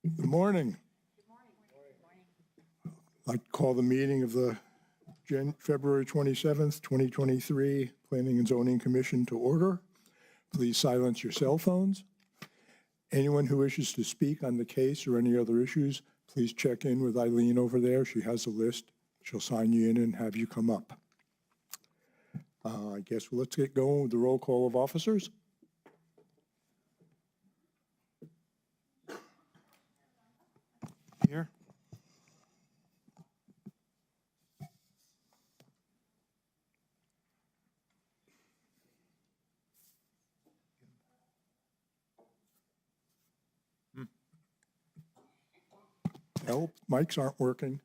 Good morning. I'd like to call the meeting of the February 27th, 2023 Planning and Zoning Commission to order. Please silence your cell phones. Anyone who wishes to speak on the case or any other issues, please check in with Eileen over there. She has a list. She'll sign you in and have you come up. I guess let's get going with the roll call of officers. Here. No, mics aren't working.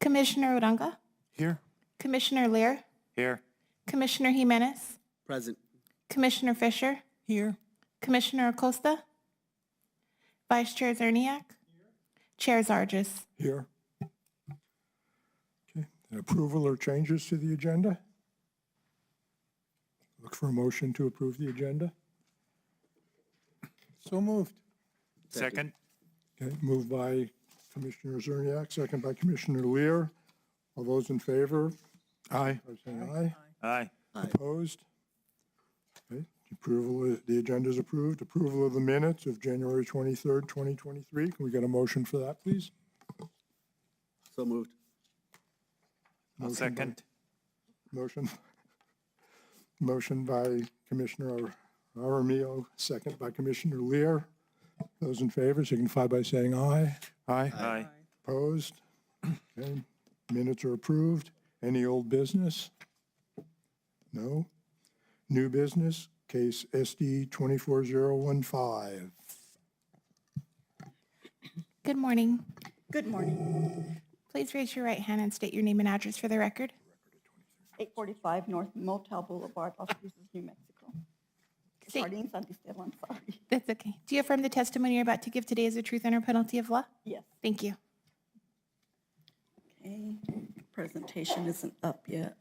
Commissioner Uranga, Here. Commissioner Lear, Here. Commissioner Jimenez, Present. Commissioner Fisher, Here. Commissioner Acosta, Vice Chair Zerniak, Chair Zargis. Here. Okay, approval or changes to the agenda? Look for a motion to approve the agenda. So moved. Second. Okay, moved by Commissioner Zerniak, second by Commissioner Lear. All those in favor? Aye. By saying aye. Aye. Opposed? Okay, approval, the agenda is approved. Approval of the minutes of January 23rd, 2023. Can we get a motion for that, please? So moved. I'll second. Motion by Commissioner Aramillo, second by Commissioner Lear. Those in favor signify by saying aye. Aye. Aye. Opposed? Okay, minutes are approved. Any old business? No. New business, case SD 24015. Good morning. Good morning. Please raise your right hand and state your name and address for the record. 845 North Motel Boulevard, Las Cruces, New Mexico. State- Sardine Santisteban, sorry. That's okay. Do you affirm the testimony you're about to give today is the truth under penalty of law? Yes. Thank you. Okay, presentation isn't up yet.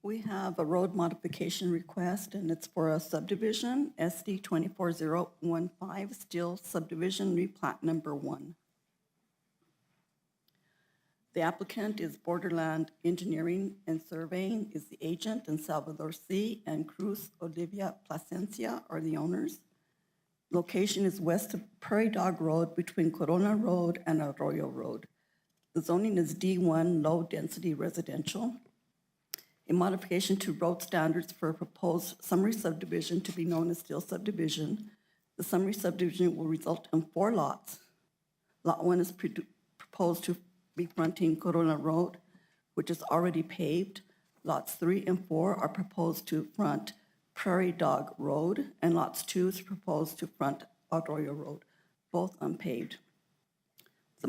We have a road modification request, and it's for a subdivision, SD 24015, Steel Subdivision, replat number 1. The applicant is Borderland Engineering and Surveying is the agent, and Salvador C. and Cruz Olivia Plasencia are the owners. Location is west of Prairie Dog Road between Corona Road and Arroyo Road. The zoning is D1, low-density residential. A modification to road standards for a proposed summary subdivision to be known as Steel Subdivision. The summary subdivision will result in 4 lots. Lot 1 is proposed to be fronting Corona Road, which is already paved. Lots 3 and 4 are proposed to front Prairie Dog Road, and lots 2 is proposed to front Arroyo Road, both unpaved. The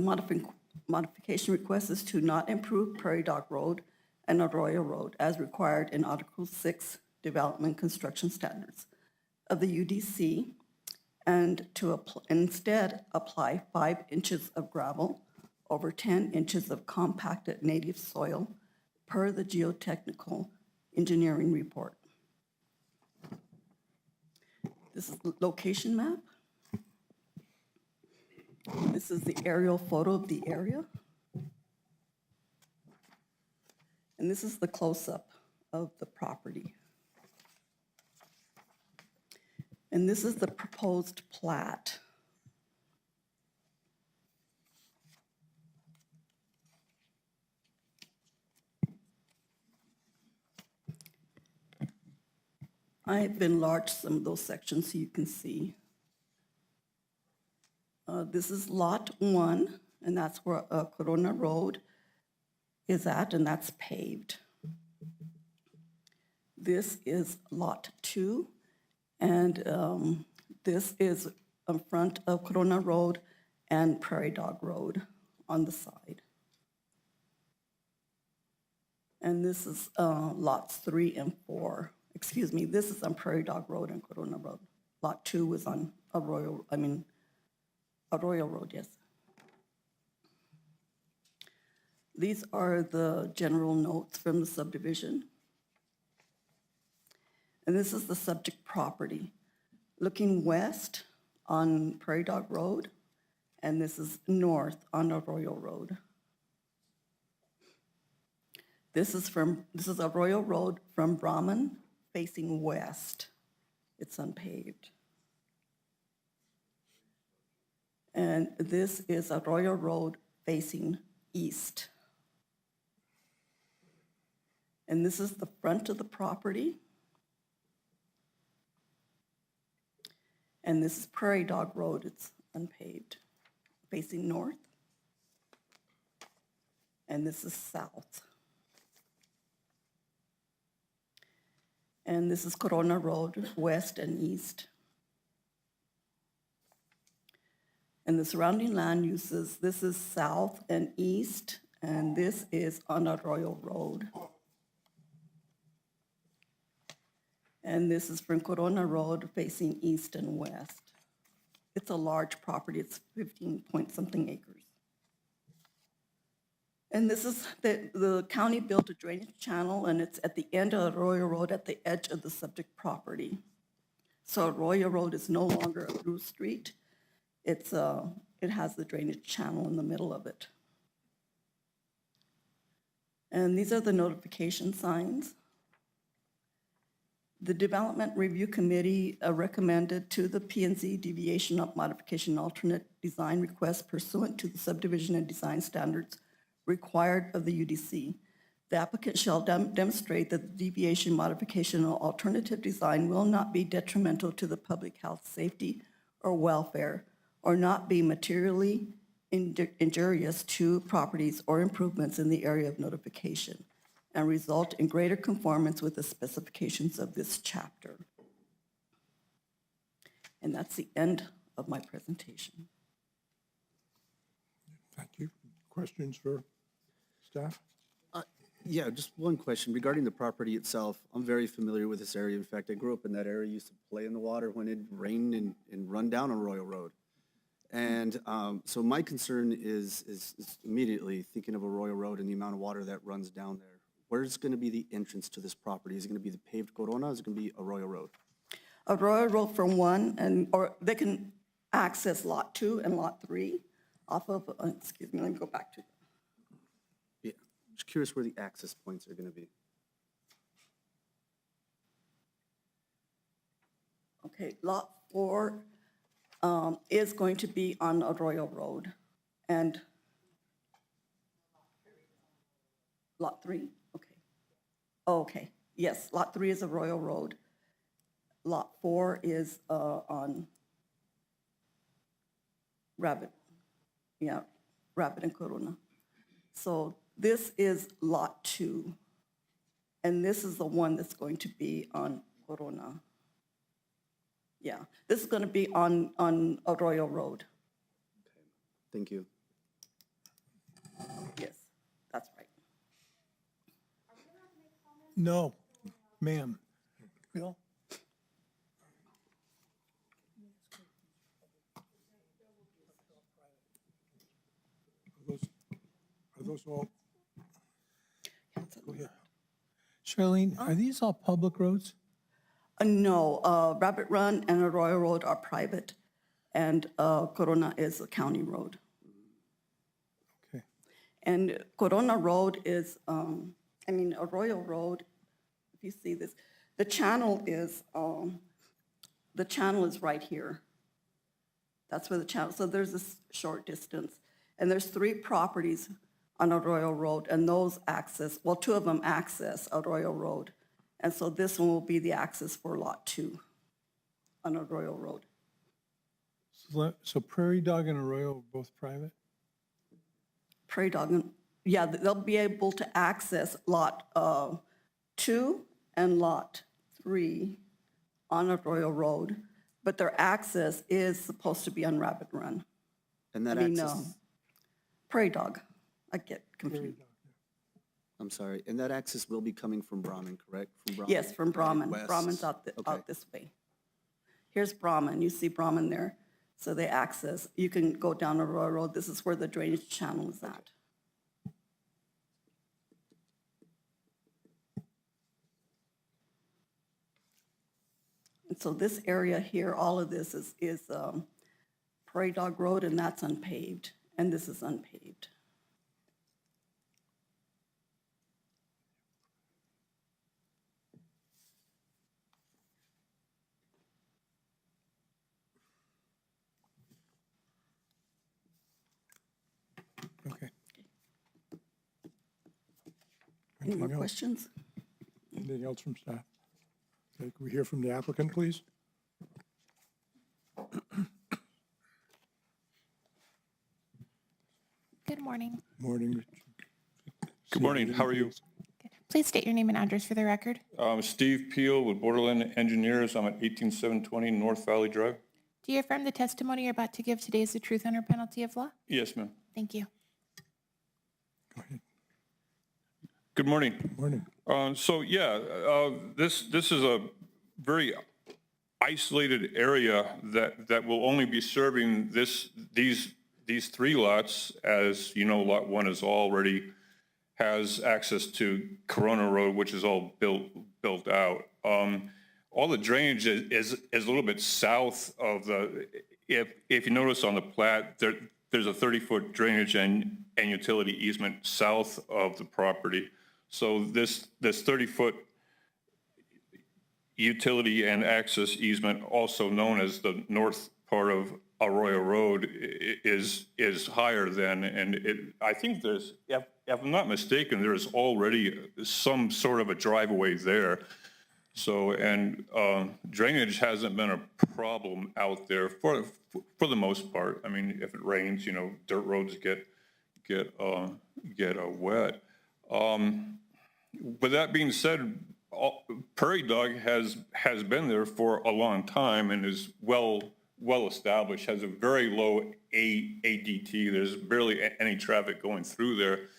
modification request is to not improve Prairie Dog Road and Arroyo Road as required in Article 6 Development Construction Standards of the UDC, and to instead apply 5 inches of gravel over 10 inches of compacted native soil per the geotechnical engineering report. This is the location map. This is the aerial photo of the area. And this is the close-up of the property. And this is the proposed plat. I've enlarged some of those sections so you can see. This is Lot 1, and that's where Corona Road is at, and that's paved. This is Lot 2, and this is in front of Corona Road and Prairie Dog Road on the side. And this is lots 3 and 4. Excuse me, this is on Prairie Dog Road and Corona Road. Lot 2 was on Arroyo Road, yes. These are the general notes from the subdivision. And this is the subject property. Looking west on Prairie Dog Road, and this is north on Arroyo Road. This is Arroyo Road from Brahman facing west. It's unpaved. And this is Arroyo Road facing east. And this is the front of the property. And this is Prairie Dog Road, it's unpaved, facing north. And this is south. And this is Corona Road, west and east. And the surrounding land uses, this is south and east, and this is on Arroyo Road. And this is from Corona Road facing east and west. It's a large property, it's 15-point-something acres. And this is, the county built a drainage channel, and it's at the end of Arroyo Road at the edge of the subject property. So Arroyo Road is no longer a through street. It has the drainage channel in the middle of it. And these are the notification signs. The Development Review Committee recommended to the P&Z deviation of modification alternate design request pursuant to the subdivision and design standards required of the UDC. The applicant shall demonstrate that the deviation, modification, or alternative design will not be detrimental to the public health, safety, or welfare, or not be materially injurious to properties or improvements in the area of notification, and result in greater conformance with the specifications of this chapter. And that's the end of my presentation. Thank you. Questions for staff? Yeah, just one question regarding the property itself. I'm very familiar with this area. In fact, I grew up in that area, used to play in the water when it rained and run down on Royal Road. And so my concern is immediately thinking of Arroyo Road and the amount of water that runs down there. Where's going to be the entrance to this property? Is it going to be the paved Corona, or is it going to be Arroyo Road? Arroyo Road from 1, or they can access Lot 2 and Lot 3 off of, excuse me, let me go back to. Yeah, just curious where the access points are going to be. Okay, Lot 4 is going to be on Arroyo Road, and Lot 3, okay. Oh, okay, yes, Lot 3 is Arroyo Road. Lot 4 is on Rabbit, yeah, Rabbit and Corona. So this is Lot 2, and this is the one that's going to be on Corona. Yeah, this is going to be on Arroyo Road. Okay, thank you. Yes, that's right. No, ma'am. Bill? Are those all? Go ahead. Charlene, are these all public roads? No, Rabbit Run and Arroyo Road are private, and Corona is a county road. Okay. And Corona Road is, Arroyo Road, if you see this, the channel is right here. That's where the channel, so there's this short distance. And there's 3 properties on Arroyo Road, and those access, well, 2 of them access Arroyo Road. And so this one will be the access for Lot 2 on Arroyo Road. So Prairie Dog and Arroyo are both private? Prairie Dog, yeah, they'll be able to access Lot 2 and Lot 3 on Arroyo Road, but their access is supposed to be on Rabbit Run. And that access, Prairie Dog, I get confused. I'm sorry, and that access will be coming from Brahman, correct? From Brahman? Yes, from Brahman. West. Brahman's out Okay. this way. Here's Brahman. You see Brahman there. So they access. You can go down Arroyo Road. This is where the drainage channel is at. And so this area here, all of this is Prairie Dog Road, and that's unpaved, and this is unpaved. Okay. Any more Anything else? questions? Anything else from staff? Okay, can we hear from the applicant, please? Good morning. Morning. Good morning, how are you? Please state your name and address for the record. Steve Peel with Borderland Engineers. I'm at 18720 North Valley Drive. Do you affirm the testimony you're about to give today is the truth under penalty of law? Yes, ma'am. Thank you. Go ahead. Good morning. Morning. This is a very isolated area that will only be serving these three lots. As you know, Lot 1 is already has access to Corona Road, which is all built out. All the drainage is a little bit south of the, if you notice on the plat, there's a 30-foot drainage and utility easement south of the property. So this 30-foot utility and access easement, also known as the north part of Arroyo Road, is higher than, and I think there's, if I'm not mistaken, there's already some sort of a driveway there. So, and drainage hasn't been a problem out there for the most part. I mean, if it rains, you know, dirt roads get wet. With that being said, Prairie Dog has been there for a long time and is well established, has a very low ADT. There's barely any traffic going through there.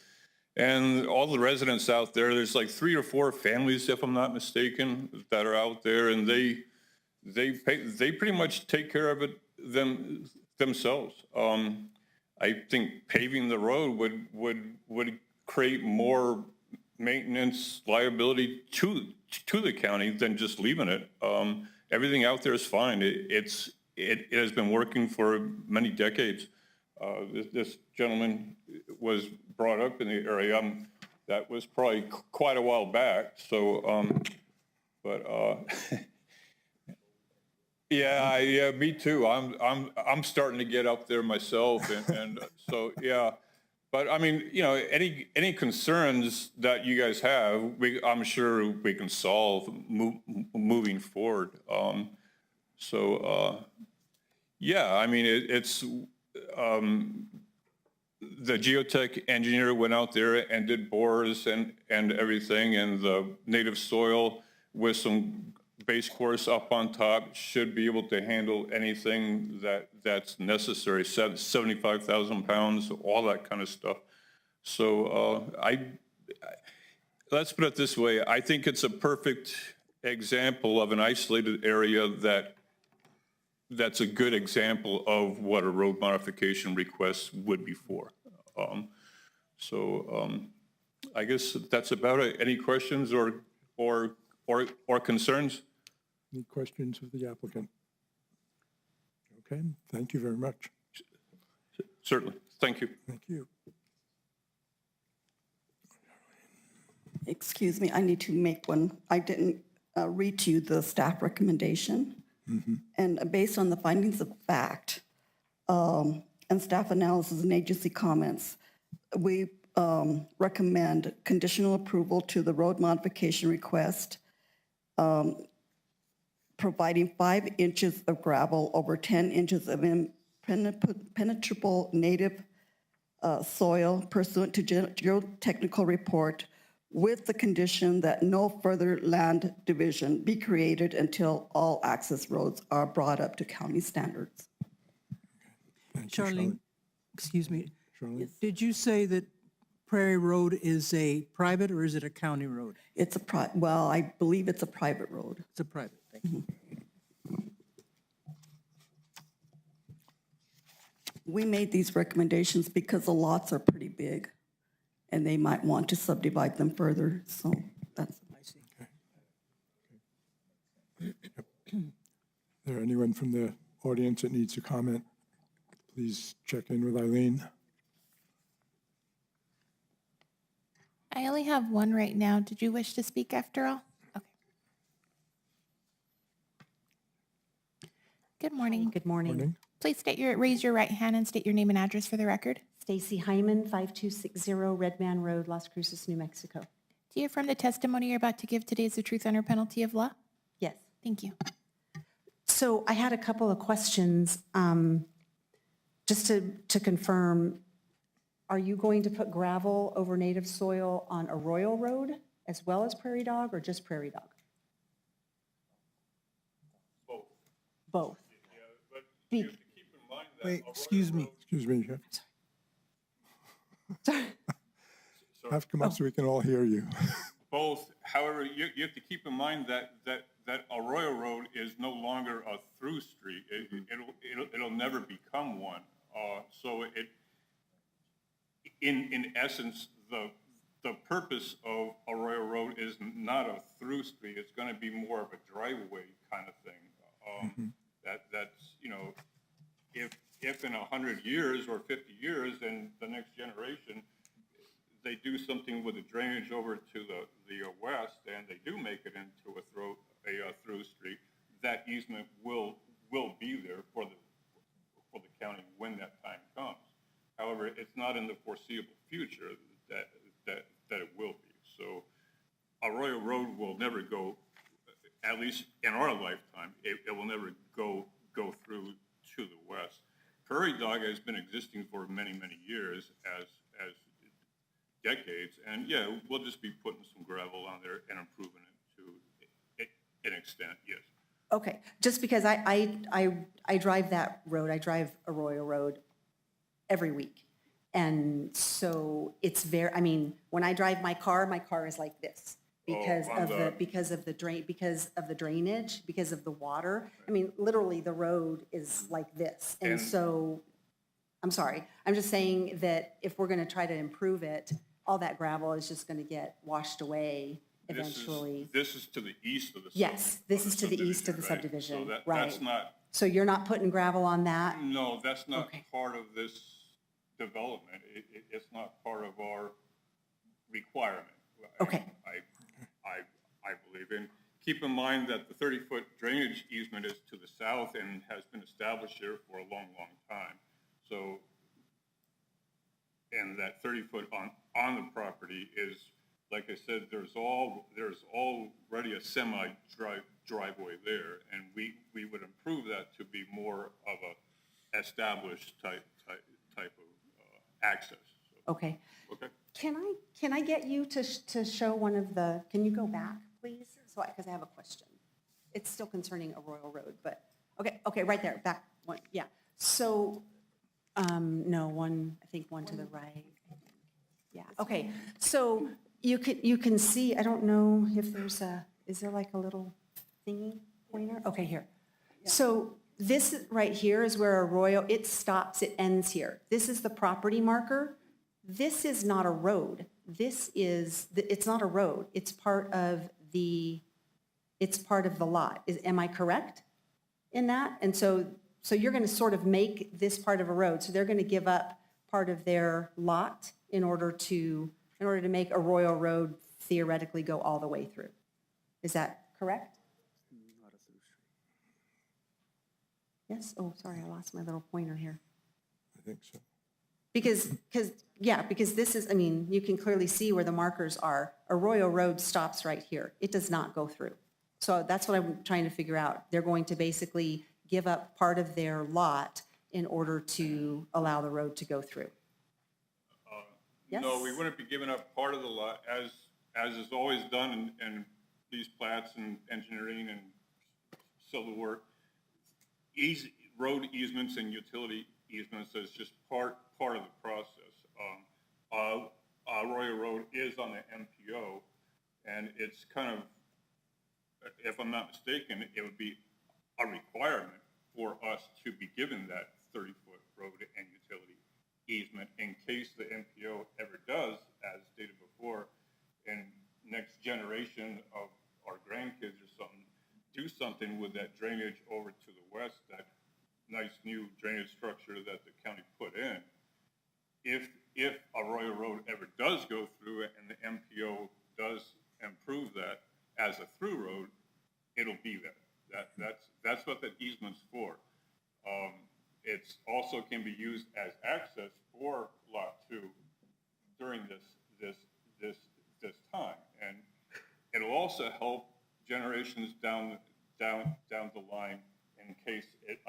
And all the residents out there, there's like 3 or 4 families, if I'm not mistaken, that are out there, and they pretty much take care of it themselves. I think paving the road would create more maintenance liability to the county than just leaving it. Everything out there is fine. It has been working for many decades. This gentleman was brought up in the area. That was probably quite a while back. So, yeah, me too. I'm starting to get up there myself, and so yeah. But I mean, you know, any concerns that you guys have, I'm sure we can solve moving forward. Yeah, I mean, it's the geotech engineer went out there and did bores and everything, and the native soil with some base course up on top should be able to handle anything that's necessary, 75,000 pounds, all that kind of stuff. So let's put it this way. I think it's a perfect example of an isolated area that's a good example of what a road modification request would be for. I guess that's about it. Any questions or concerns? Any questions of the applicant? Okay, thank you very much. Certainly. Thank you. Thank you. Excuse me, I need to make one. I didn't read to you the staff recommendation. And based on the findings of fact and staff analysis and agency comments, we recommend conditional approval to the road modification request, providing 5 inches of gravel over 10 inches of impenetrable native soil pursuant to geotechnical report, with the condition that no further land division be created until all access roads are brought up to county standards. Thank you, Charlene, excuse me, Charlene. did you say that Prairie Road is a private or is it a county road? It's well, I believe it's a private road. It's a private, thank you. We made these recommendations because the lots are pretty big and they might want to subdivide them further, so that's. I see. Is there anyone from the audience that needs to comment? Please check in with Eileen. I only have one right now. Did you wish to speak after all? Okay. Good morning. Good morning. Morning. Please raise your right hand and state your name and address for the record. Stacy Hyman, 5260 Red Man Road, Las Cruces, New Mexico. Do you affirm the testimony you're about to give today is the truth under penalty of law? Yes. Thank you. So I had a couple of questions. Just to confirm, are you going to put gravel over native soil on Arroyo Road as well as Prairie Dog, or just Prairie Dog? Both. Both. Yeah, but Be- you have to keep in mind that. Wait, excuse me. Excuse me, Chef. Sorry. Have to come up so we can all hear you. Both, however, you have to keep in mind that Arroyo Road is no longer a through street. It'll never become one. So in essence, the purpose of Arroyo Road is not a through street. It's going to be more of a driveway kind of thing. That's, you know, if in 100 years or 50 years, then the next generation, they do something with the drainage over to the west, and they do make it into a through street, that easement will be there for the county when that time comes. However, it's not in the foreseeable future that it will be. So Arroyo Road will never go, at least in our lifetime, it will never go through to the west. Prairie Dog has been existing for many, many years as decades, and yeah, we'll just be putting some gravel on there and improving it to an extent, yes. Okay, just because I drive that road, I drive Arroyo Road every week. And so it's I mean, when I drive my car is like this because of the drainage, because of the water. I mean, literally the road is like this. And so, I'm sorry, I'm just saying that if we're gonna try to improve it, all that gravel is just gonna get washed away eventually. This is to the east of the. Yes, this is to the east of the subdivision, So right. that's not, So you're not putting gravel on that? no, that's not Okay. part of this development. It's not part of our requirement. Okay. I believe. And keep in mind that the 30-foot drainage easement is to the south and has been established here for a long, long time. So, and that 30-foot on the property is, like I said, there's already a semi-driveway there, and we would improve that to be more of a established type of access. So, Okay. okay. Can I get you to show one of the, can you go back, please? So, because I have a question. It's still concerning Arroyo Road, but, okay, right there, back one, yeah. So, no, I think one to the right. Yeah, okay. So you can see, I don't know if is there like a little thingy pointer? Okay, here. So this right here is where Arroyo, it stops, it ends here. This is the property marker. This is not a road. It's not a road. It's part of the lot. Am I correct in that? And so you're going to sort of make this part of a road. So they're going to give up part of their lot in order to make Arroyo Road theoretically go all the way through. Is that correct? Not a through street. Yes? Oh, sorry, I lost my little pointer here. I think so. Because this is, I mean, you can clearly see where the markers are. Arroyo Road stops right here. It does not go through. So that's what I'm trying to figure out. They're going to basically give up part of their lot in order to allow the road to go through. Yes? No, we wouldn't be giving up part of the lot, as is always done in these plats and engineering and civil work. Road easements and utility easements is just part of the process. Arroyo Road is on the MPO, and it's kind of, if I'm not mistaken, it would be a requirement for us to be given that 30-foot road and utility easement in case the MPO ever does, as stated before, in next generation of our grandkids or something, do something with that drainage over to the west, that nice new drainage structure that the county put in. If Arroyo Road ever does go through and the MPO does improve that as a through road, it'll be there. That's what that easement's for. It's also can be used as access for Lot 2 during this time, and it'll also help generations down the line in case it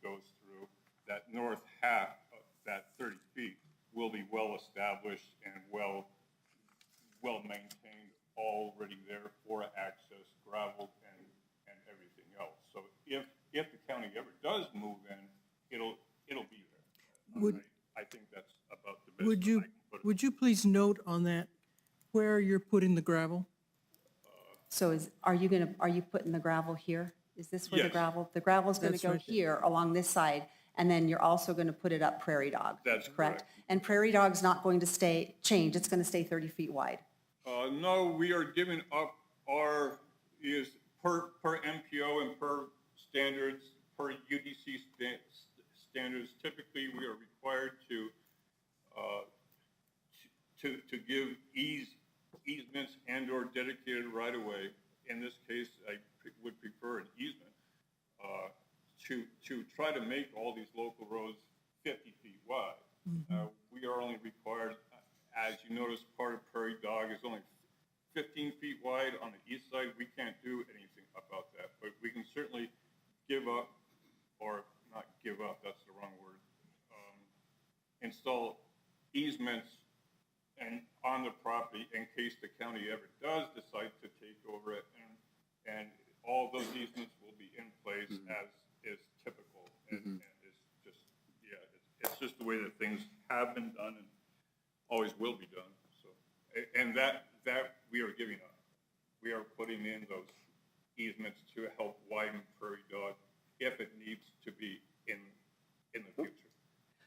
goes through. That north half of that 30 feet will be well established and well maintained, already there for access, gravel and everything else. So if the county ever does move in, it'll be there. I think that's about the best. Would you please note on that where you're putting the gravel? So are you putting the gravel here? Is this where the Yes. the gravel's going to That's go right there. here along this side, and then you're also going to put it up Prairie Dog? That's correct. And Prairie Dog's not going to change, it's going to stay 30 feet wide? No, we are giving up our, is per MPO and per standards, per UDC standards, typically we are required to give easements and or dedicated right-of-way. In this case, I would prefer an easement to try to make all these local roads 50 feet wide. We are only required, as you notice, part of Prairie Dog is only 15 feet wide on the east side. We can't do anything about that, but we can certainly give up, or not give up, that's the wrong word, install easements and on the property in case the county ever does decide to take over it, and all those easements will be in place as is typical, and it's just, it's just the way that things have been done and always will be done. So, and that we are giving up. We are putting in those easements to help widen Prairie Dog if it needs to be in the future.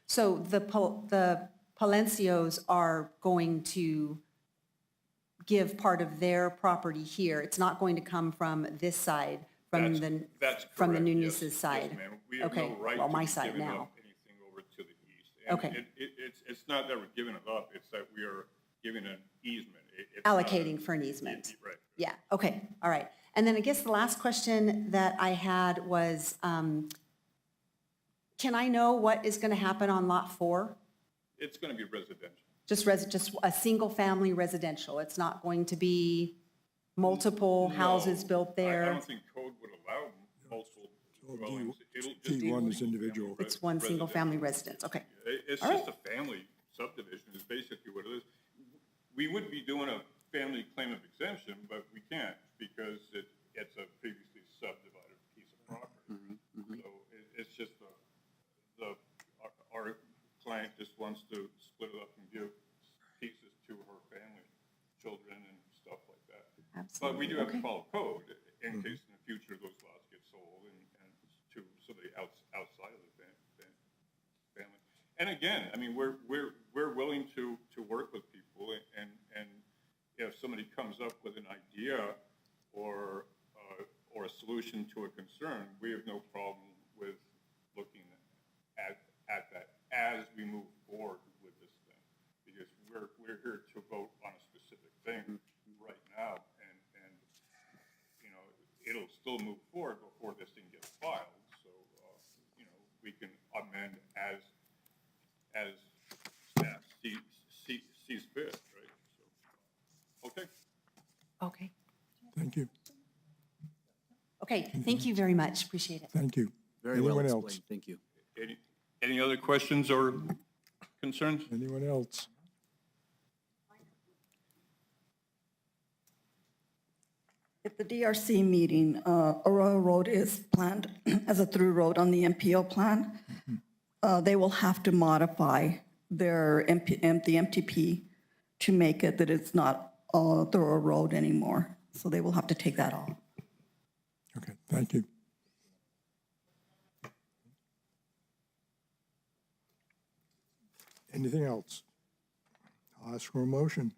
So the Palencios are going to give part of their property here. It's not going to come from this side, from That's from the correct, Nunes's yes. side? Yes, ma'am. We have Okay, no right well, to my be side giving now. up anything over to the east. And Okay. It's not that we're giving it up, it's that we are giving an easement. It's not Allocating for an easement? Right. Yeah, okay, all right. And then I guess the last question that I had was, can I know what is going to happen on Lot 4? It's going to be residential. Just a single-family residential? It's not going to be multiple houses No, built I there? don't think code would allow multiple Well, dwellings. It'll just be D1 is individual. It's one single-family residence, okay. It's All just a family subdivision is basically what it is. We would be doing a family claim of exemption, but we can't because it's a previously subdivided piece of property. So it's just our client just wants to split it up and give pieces to her family, children and stuff like that. Absolutely. But we do have to Okay. follow code in case in the future those lots get sold and to somebody outside of the family. And again, I mean, we're willing to work with people, and if somebody comes up with an idea or a solution to a concern, we have no problem with looking at that as we move forward with this thing, because we're here to vote on a specific thing right now, and you know, it'll still move forward before this thing gets filed. So you know, we can amend as staff sees fit, right? So, okay. Okay. Thank you, Okay, thank you very much, appreciate it. thank you. Very well Anyone else? explained, thank you. Any other questions or concerns? Anyone else? At the DRC meeting, Arroyo Road is planned as a through road on the MPO plan. They will have to modify their the MTP to make it that it's not a thorough road anymore. So they will have to take that off. Okay, thank you. Anything else? I'll ask for a motion.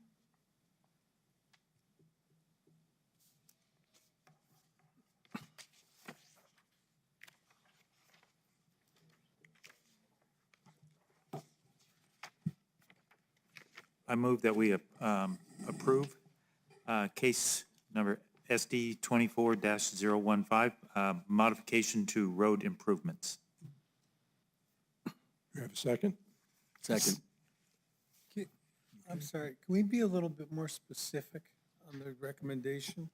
I move that we approve case number SD 24-015, modification to road improvements. Do you have a second? Second. I'm sorry, can we be a little bit more specific on the recommendation?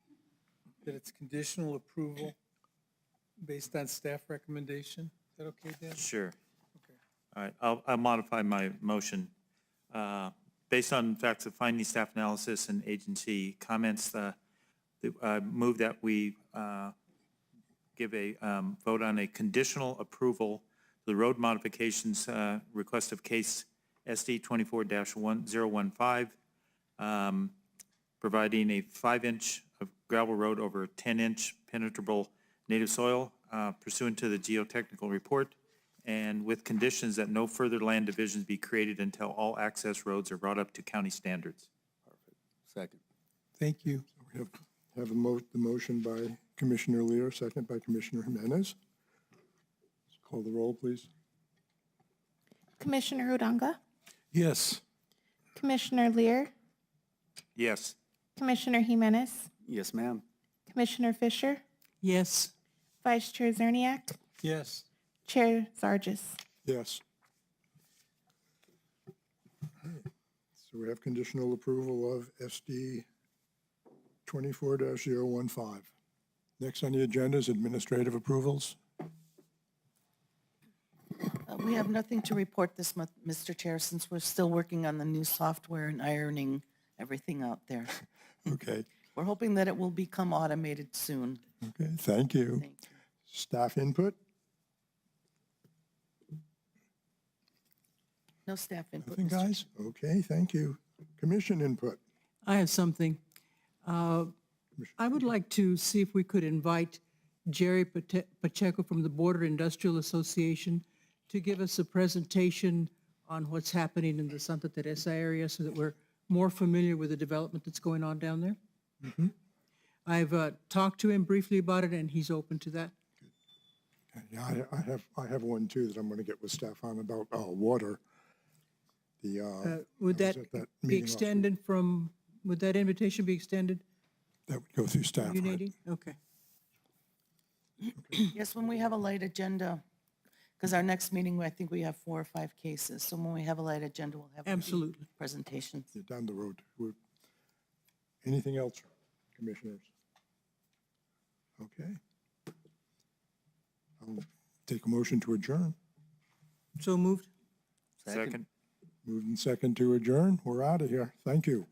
That it's conditional approval based on staff recommendation? Is that okay, Dan? Sure. Okay. All right, I'll modify my motion. Based on facts of finding, staff analysis, and agency comments, move that we give a vote on a conditional approval to the road modifications request of case SD 24-1015, providing a 5-inch of gravel road over a 10-inch penetrable native soil pursuant to the geotechnical report, and with conditions that no further land divisions be created until all access roads are brought up to county standards. Second. Thank you. We have the motion by Commissioner Lear, second by Commissioner Jimenez. Call the roll, please. Commissioner Udanga, Yes. Commissioner Lear, Yes. Commissioner Jimenez, Yes, ma'am. Commissioner Fisher, Yes. Vice Chair Zerniak, Yes. Chair Zargis. Yes. So we have conditional approval of SD 24-015. Next on the agenda is administrative approvals. We have nothing to report this month, Mr. Chair, since we're still working on the new software and ironing everything out there. Okay, We're hoping that it will become automated soon. okay, thank you. Thank you. Staff input? No staff input, Nothing, Mr. Chair. guys? Okay, thank you. Commission input? I have something. I would like to see if we could invite Jerry Pacheco from the Border Industrial Association to give us a presentation on what's happening in the Santa Teresa area so that we're more familiar with the development that's going on down there. I've talked to him briefly about it, and he's open to that. Yeah, I have one too that I'm going to get with staff on about water. Would I was that at that be meeting last extended from, would that invitation be extended? That would go through staff, You, right? Nadine? Okay. Yes, when we have a light agenda, because our next meeting, I think we have 4 or 5 cases. So when we have a light agenda, we'll have Absolutely. presentations. Yeah, down the road. Anything else, commissioners? Okay. I'll take a motion to adjourn. So moved? Second. Moved and second to adjourn. We're out of here. Thank you.